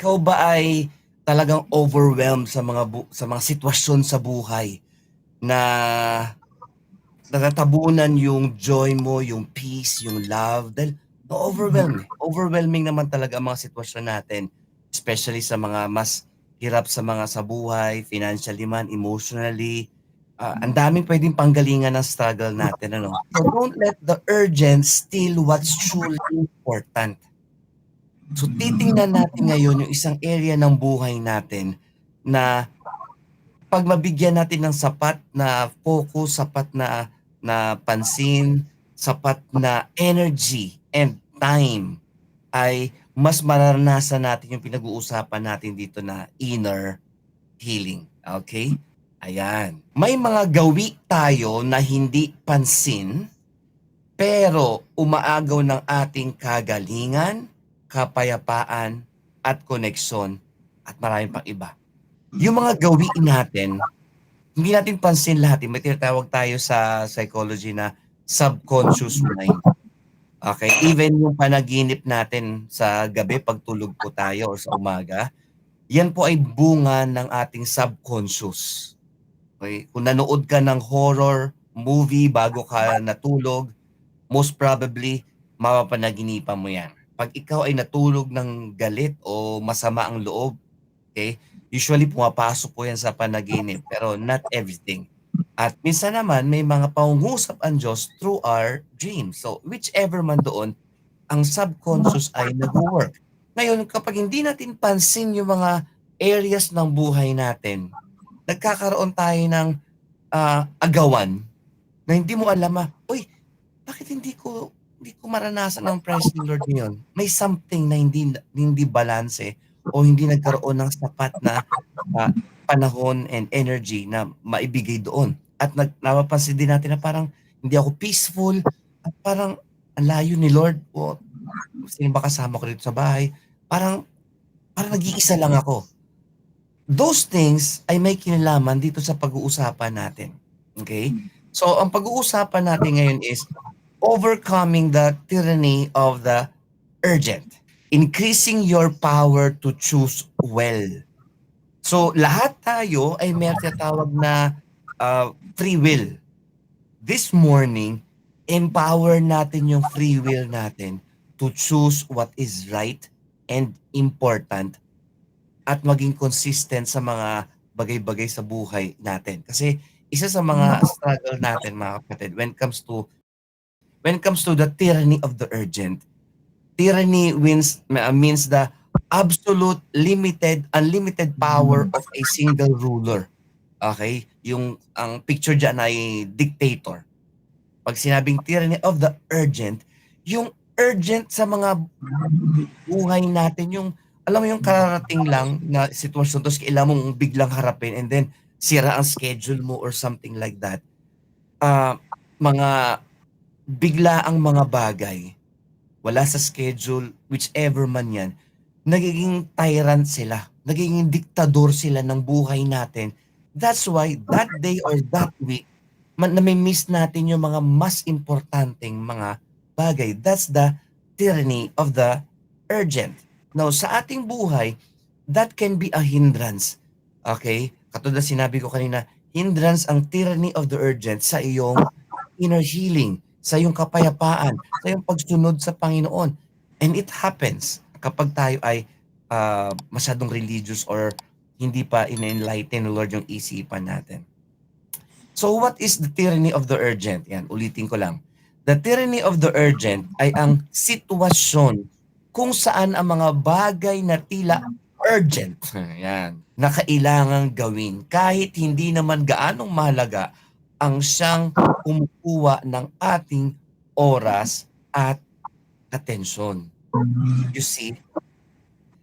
ikaw ba ay talagang overwhelmed sa sa mga sitwasyon sa buhay na natatabunan yung joy mo, yung peace, yung love dahil na-overwhelm, eh. Overwhelming naman talaga ang mga sitwasyon natin, especially sa mga mas hirap sa buhay, financially man, emotionally. Ang daming puwedeng panggalingan ng struggle natin, ano. So don't let the urgent steal what's truly important. So titingnan natin ngayon yung isang area ng buhay natin na 'pag mabigyan natin ng sapat na focus, sapat na na pansin, sapat na energy and time, ay mas mararanasan natin yung pinag-uusapan natin dito na inner healing, okay? Ayan. May mga gawi tayo na hindi pansin, pero umaagaw ng ating kagalingan, kapayapaan, at koneksyon, at marami pang iba. Yung mga gawi natin, hindi natin pansin lahat, eh. May tinatawag tayo sa psychology na subconscious mind. Okay? Even yung panaginip natin sa gabi pagtulog po tayo or sa umaga, yan po ay bunga ng ating subconscious. Okay? Kung nanood ka ng horror movie bago ka natulog, most probably mapapanaginipan mo yan. Pag ikaw ay natulog ng galit o masama ang loob, okay, usually pumapasok po yan sa panaginip, pero not everything. At minsan naman may mga pangungusap ang Diyos through our dreams. So whichever man doon, ang subconscious ay nagwo-work. Ngayon, kapag hindi natin pansin yung mga areas ng buhay natin, nagkakaroon tayo ng agawan na hindi mo alam, "Uy, bakit hindi ko maranasan ang presence ni Lord ngayon?" May something na hindi balanse o hindi nagkaroon ng sapat na panahon and energy na maibigay doon. At napapansin din natin na parang hindi ako peaceful at parang ang layo ni Lord o sino ba kasama ko dito sa bahay. Parang parang nag-iisa lang ako. Those things ay may kinalaman dito sa pag-uusapan natin. Okay? So, ang pag-uusapan natin ngayon is overcoming the tyranny of the urgent. Increasing your power to choose well. So, lahat tayo ay may tinatawag na free will. This morning, empower natin yung free will natin to choose what is right and important at maging consistent sa mga bagay-bagay sa buhay natin. Kasi isa sa mga struggle natin, mga kapatid, when it comes to the tyranny of the urgent, tyranny means the absolute unlimited power of a single ruler. Okay? Ang picture diyan ay dictator. Pag sinabing tyranny of the urgent, yung urgent sa mga buhay natin, yung alam mo yung kararating lang na sitwasyon tapos kailangan mong biglang harapin and then sira ang schedule mo or something like that. Mga bigla ang mga bagay, wala sa schedule, whichever man yan, nagiging tyrant sila, nagiging diktador sila ng buhay natin. That's why that day or that week, nami-miss natin yung mga mas importanteng mga bagay. That's the tyranny of the urgent. Now, sa ating buhay, that can be a hindrance. Okay? Katulad sinabi ko kanina, hindrance ang tyranny of the urgent sa iyong inner healing, sa iyong kapayapaan, sa iyong pagsunod sa Panginoon. And it happens kapag tayo ay masyadong religious or hindi pa in-enlighten ng Lord yung isipan natin. So what is the tyranny of the urgent? Yan, ulitin ko lang. The tyranny of the urgent ay ang sitwasyon kung saan ang mga bagay na tila urgent, yan, na kailangang gawin kahit hindi naman gaanong mahalaga ang siyang kumukuha ng ating oras at atensyon. You see,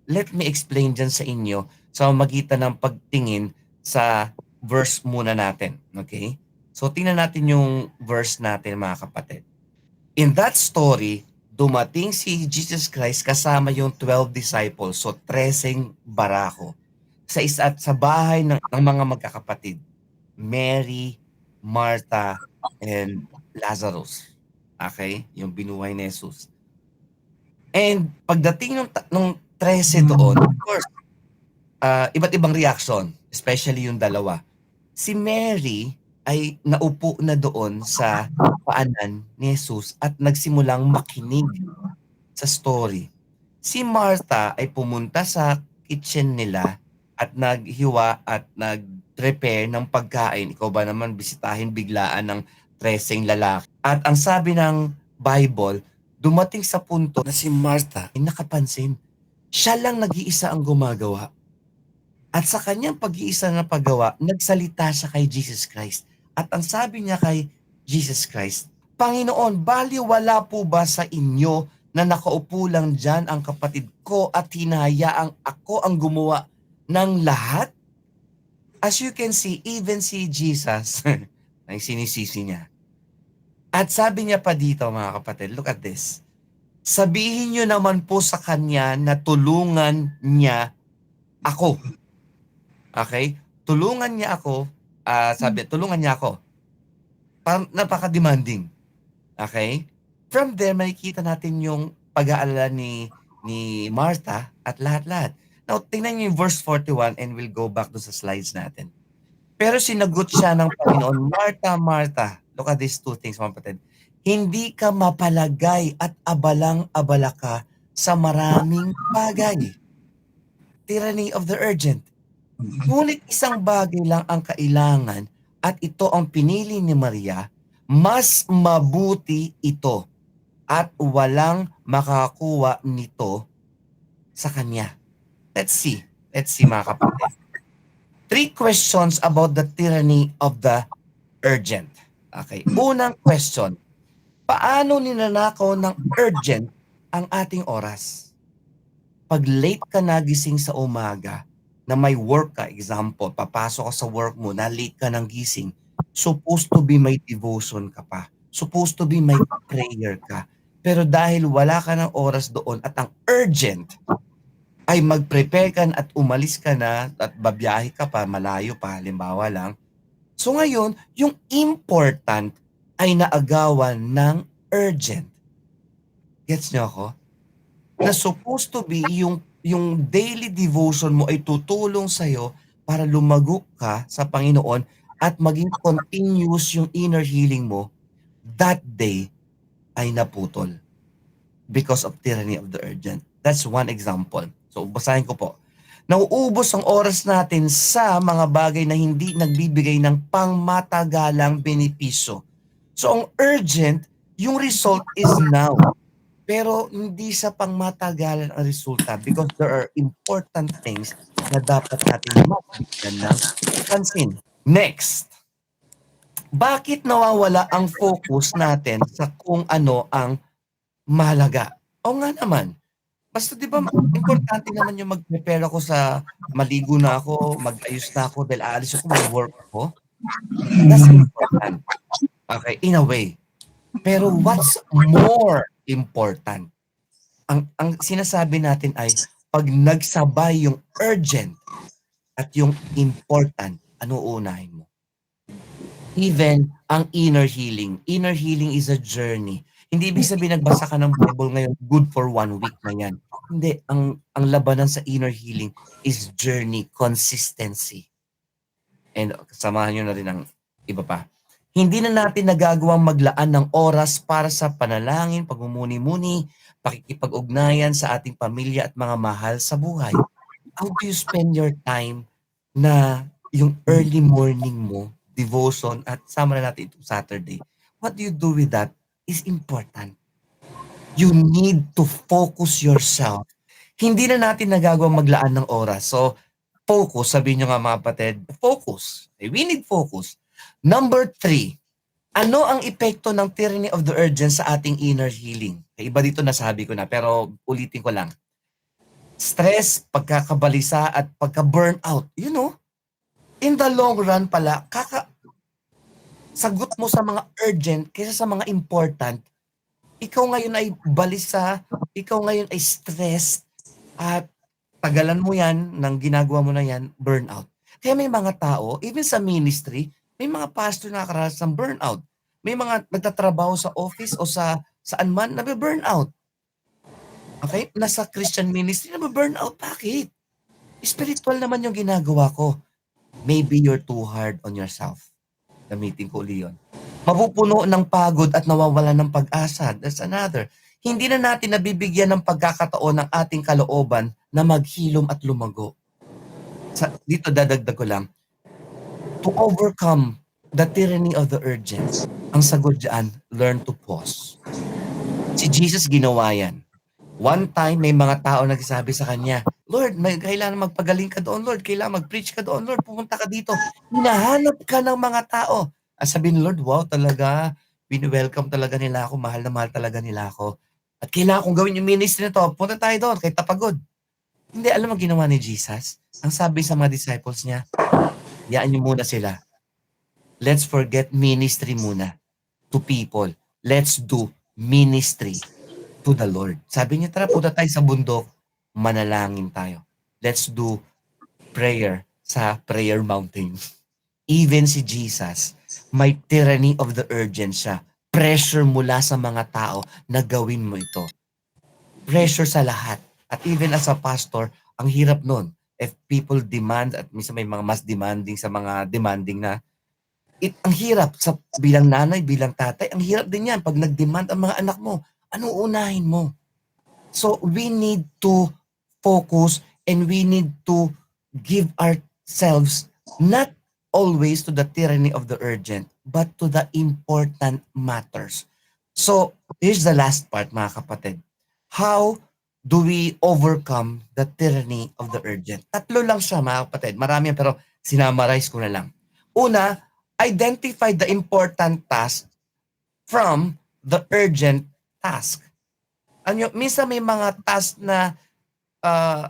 let me explain dyan sa inyo sa magitan ng pagtingin sa verse muna natin. Okay? So, tingnan natin yung verse natin, mga kapatid. In that story, dumating si Jesus Christ kasama yung 12 disciples, so 13 barako, sa bahay ng mga magkakapatid, Mary, Martha, and Lazarus. Okay? Yung binuhay ni Jesus. And pagdating ng 13 doon, of course, iba't ibang reaction, especially yung dalawa. Si Mary ay naupo na doon sa paanan ni Jesus at nagsimulang makinig sa story. Si Martha ay pumunta sa kitchen nila at naghiwa at nag-prepare ng pagkain. Ikaw ba naman bisitahin biglaan ng 13 lalaki? At ang sabi ng Bible, dumating sa punto na si Martha ay nakapansin. Siya lang nag-iisa ang gumagawa. At sa kanyang pag-iisa na paggawa, nagsalita siya kay Jesus Christ. At ang sabi niya kay Jesus Christ, Panginoon, baliwala po ba sa inyo na nakaupo lang dyan ang kapatid ko at hinahayaang ako ang gumawa ng lahat? As you can see, even si Jesus, ay sinisisi niya. At sabi niya pa dito mga kapatid, look at this. Sabihin niyo naman po sa kanya na tulungan niya ako. Okay? Tulungan niya ako, tulungan niya ako. Napaka-demanding. Okay? From there, makikita natin yung pag-aalala ni Martha at lahat-lahat. Now, tingnan niyo yung verse 41 and we'll go back to sa slides natin. Pero sinagot siya ng Panginoon, Martha, Martha, look at these two things, mga kapatid. Hindi ka mapalagay at abalang-abala ka sa maraming bagay. Tyranny of the urgent. Ngunit isang bagay lang ang kailangan at ito ang pinili ni Maria, mas mabuti ito at walang makakuha nito sa kanya. Let's see mga kapatid. 3 questions about the tyranny of the urgent. Okay, unang question, paano ninanakaw ng urgent ang ating oras? Pag late ka nagising sa umaga, na may work ka, example, papasok ka sa work mo, na late ka ng gising, supposed to be may devotion ka pa. Supposed to be may prayer ka. Pero dahil wala ka ng oras doon at ang urgent ay mag-prepare ka at umalis ka na at babiyahe ka pa, malayo pa, halimbawa lang. So ngayon, yung important ay naagawan ng urgent. Gets nyo ako? Na supposed to be yung daily devotion mo ay tutulong sa'yo para lumago ka sa Panginoon at maging continuous yung inner healing mo, that day ay naputol because of tyranny of the urgent. That's one example. So, basahin ko po. Nauubos ang oras natin sa mga bagay na hindi nagbibigay ng pangmatagalang benepisyo. So, ang urgent, yung result is now. Pero hindi sa pangmatagalan ang resulta because there are important things na dapat natin mabigyan ng pansin. Next, bakit nawawala ang focus natin sa kung ano ang mahalaga? O nga naman, basta di ba importante naman yung mag-prepare ako sa maligo na ako, mag-ayos na ako dahil aalis ako, may work ako. That's important. Okay, in a way. Pero what's more important? Ang sinasabi natin ay pag nagsabay yung urgent at yung important, ano uunahin mo? Even ang inner healing. Inner healing is a journey. Hindi ibig sabihin nagbasa ka ng Bible ngayon, good for 1 week na yan. Hindi. Ang labanan sa inner healing is journey, consistency. And samahan nyo na rin ang iba pa. Hindi na natin nagagawang maglaan ng oras para sa panalangin, pagmumuni-muni, pakikipag-ugnayan sa ating pamilya at mga mahal sa buhay. How do you spend your time na yung early morning mo, devotion, at sama na natin itong Saturday? What do you do with that is important. You need to focus yourself. Hindi na natin nagagawang maglaan ng oras. So, focus, sabihin nyo nga mga kapatid, focus. We need focus. Number 3, ano ang epekto ng tyranny of the urgent sa ating inner healing? Iba dito nasabi ko na, pero ulitin ko lang. Stress, pagkakabalisa, at pagka-burnout. You know, in the long run pala, sagot mo sa mga urgent kaysa sa mga important, ikaw ngayon ay balisa, ikaw ngayon ay stressed, at tagalan mo yan, ng ginagawa mo na yan, burnout. Kaya may mga tao, even sa ministry, may mga pastor na nakaranas ng burnout. May mga nagtatrabaho sa office o saan man, nabe-burnout. Okay? Nasa Christian ministry nabu-burnout, bakit? Spiritual naman yung ginagawa ko. Maybe you're too hard on yourself. Gamitin ko uli yun. Mapupuno ng pagod at nawawalan ng pag-asa. That's another. Hindi na natin nabibigyan ng pagkakataon ng ating kalooban na maghilom at lumago. Dito dadagdag ko lang, to overcome the tyranny of the urgent, ang sagot dyan, learn to pause. Si Jesus ginawa yan. One time, may mga tao nagsasabi sa kanya, Lord, kailangan magpagaling ka doon, Lord. Kailangan mag-preach ka doon, Lord. Pumunta ka dito. Hinahanap ka ng mga tao. Sabi ni Lord, wow, talaga. Welcome talaga nila ako. Mahal na mahal talaga nila ako. At kailangan kong gawin yung ministry na to. Punta tayo doon, kahit tapagod. Hindi, alam mo ginawa ni Jesus? Ang sabi sa mga disciples niya, yaan niyo muna sila. Let's forget ministry muna to people. Let's do ministry to the Lord. Sabi niya, tara punta tayo sa bundok, manalangin tayo. Let's do prayer sa prayer mountain. Even si Jesus, may tyranny of the urgent siya. Pressure mula sa mga tao na gawin mo ito. Pressure sa lahat. At even as a pastor, ang hirap nun. If people demand, at minsan may mga mas demanding sa mga demanding na, ang hirap sa bilang nanay, bilang tatay, ang hirap din yan pag nag-demand ang mga anak mo. Ano unahin mo? So we need to focus and we need to give ourselves not always to the tyranny of the urgent, but to the important matters. So here's the last part, mga kapatid. How do we overcome the tyranny of the urgent? Tatlo lang siya, mga kapatid. Marami yan, pero sinamarize ko na lang. Una, identify the important task from the urgent task. Minsan may mga task na uh,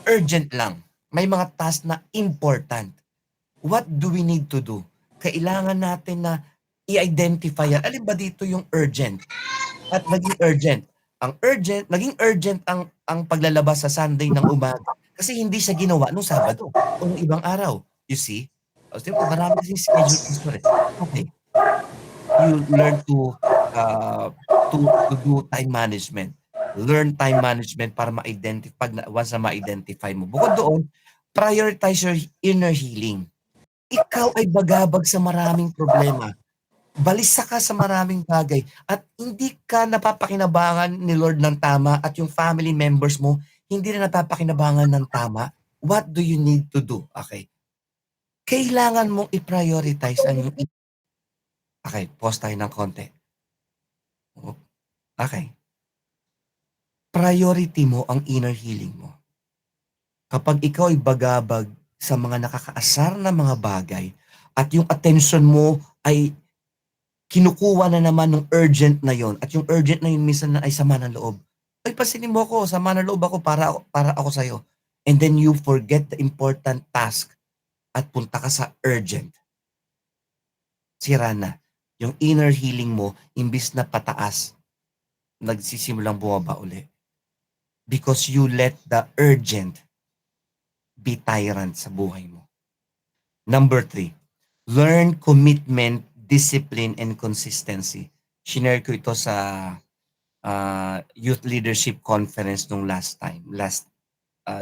urgent lang. May mga task na important. What do we need to do? Kailangan natin na i-identify yan. Alin ba dito yung urgent? At maging urgent. Naging urgent ang paglalabas sa Sunday ng umaga. Kasi hindi siya ginawa nung Sabado o nung ibang araw. You see? Marami kasing schedule pastor eh. Okay. You learn to do time management. Learn time management para ma-identify once na ma-identify mo. Bukod doon, prioritize your inner healing. Ikaw ay bagabag sa maraming problema. Balisa ka sa maraming bagay at hindi ka napapakinabangan ni Lord ng tama at yung family members mo hindi na napapakinabangan ng tama. What do you need to do? Okay. Kailangan mong i-prioritize ang yung okay, pause tayo ng konti. Okay. Priority mo ang inner healing mo. Kapag ikaw ay bagabag sa mga nakakaasar na mga bagay at yung attention mo ay kinukuha na naman ng urgent na yon at yung urgent na yun minsan na ay sama ng loob. Ay, pasinin mo ako, sama ng loob ako para ako sa'yo. And then you forget the important task at punta ka sa urgent. Sira na. Yung inner healing mo, imbis na pataas, nagsisimulang bumaba uli. Because you let the urgent be tyrant sa buhay mo. Number 3, learn commitment, discipline, and consistency. Shinare ko ito sa Youth Leadership Conference nung last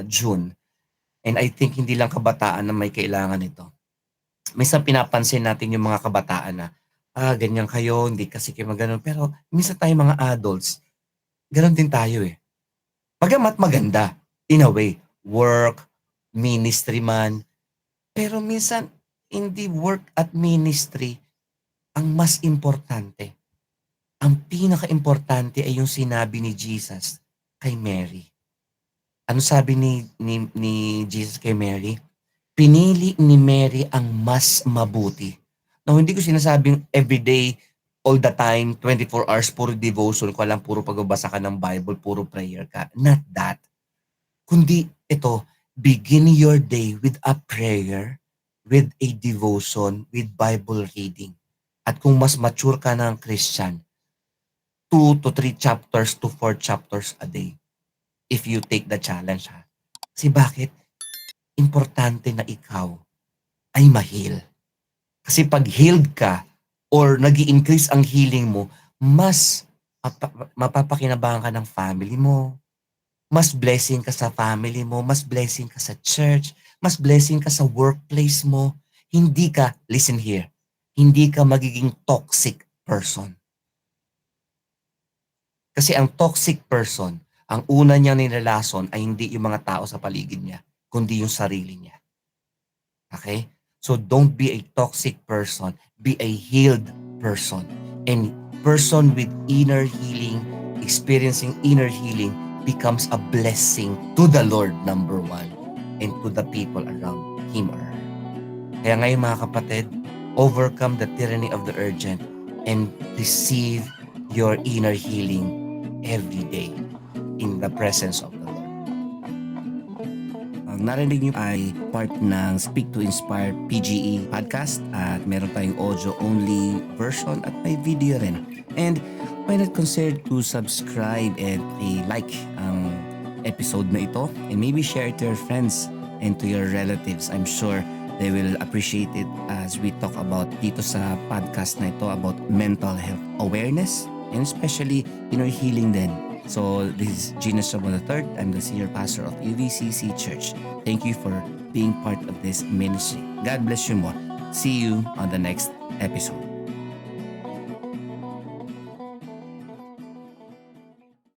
June. And I think hindi lang kabataan na may kailangan ito. Minsan pinapansin natin yung mga kabataan na, ganyan kayo, hindi kasi kayo maganon. Pero minsan tayo mga adults, ganon din tayo eh. Bagamat maganda, in a way, work, ministry man, pero minsan hindi work at ministry ang mas importante. Ang pinaka-importante ay yung sinabi ni Jesus kay Mary. Ano sabi ni Jesus kay Mary? Pinili ni Mary ang mas mabuti. Now, hindi ko sinasabing everyday, all the time, 24 hours, puro devotion ko lang, puro pagbabasa ka ng Bible, puro prayer ka. Not that. Kundi ito, begin your day with a prayer, with a devotion, with Bible reading. At kung mas mature ka ng Christian, 2 to 3 chapters to 4 chapters a day. If you take the challenge ha. Kasi bakit? Importante na ikaw ay ma-heal. Kasi pag healed ka or nag-i-increase ang healing mo, mas mapapakinabangan ka ng family mo, mas blessing ka sa family mo, mas blessing ka sa church, mas blessing ka sa workplace mo. Hindi ka, listen here, hindi ka magiging toxic person. Kasi ang toxic person, ang una niyang nilalason ay hindi yung mga tao sa paligid niya, kundi yung sarili niya. Okay? So don't be a toxic person, be a healed person. And person with inner healing, experiencing inner healing becomes a blessing to the Lord, number one, and to the people around him or her. Kaya ngayon mga kapatid, overcome the tyranny of the urgent and receive your inner healing every day in the presence of the Lord. Ang narinig niyo ay part ng Speak to Inspire PGE podcast at meron tayong audio-only version at may video rin. And why not consider to subscribe and like ang episode na ito and maybe share it to your friends and to your relatives. I'm sure they will appreciate it as we talk about dito sa podcast na ito about mental health awareness and especially inner healing din. So this is Gino Sobo III. I'm the senior pastor of UVCC Church. Thank you for being part of this ministry. God bless you more. See you on the next episode.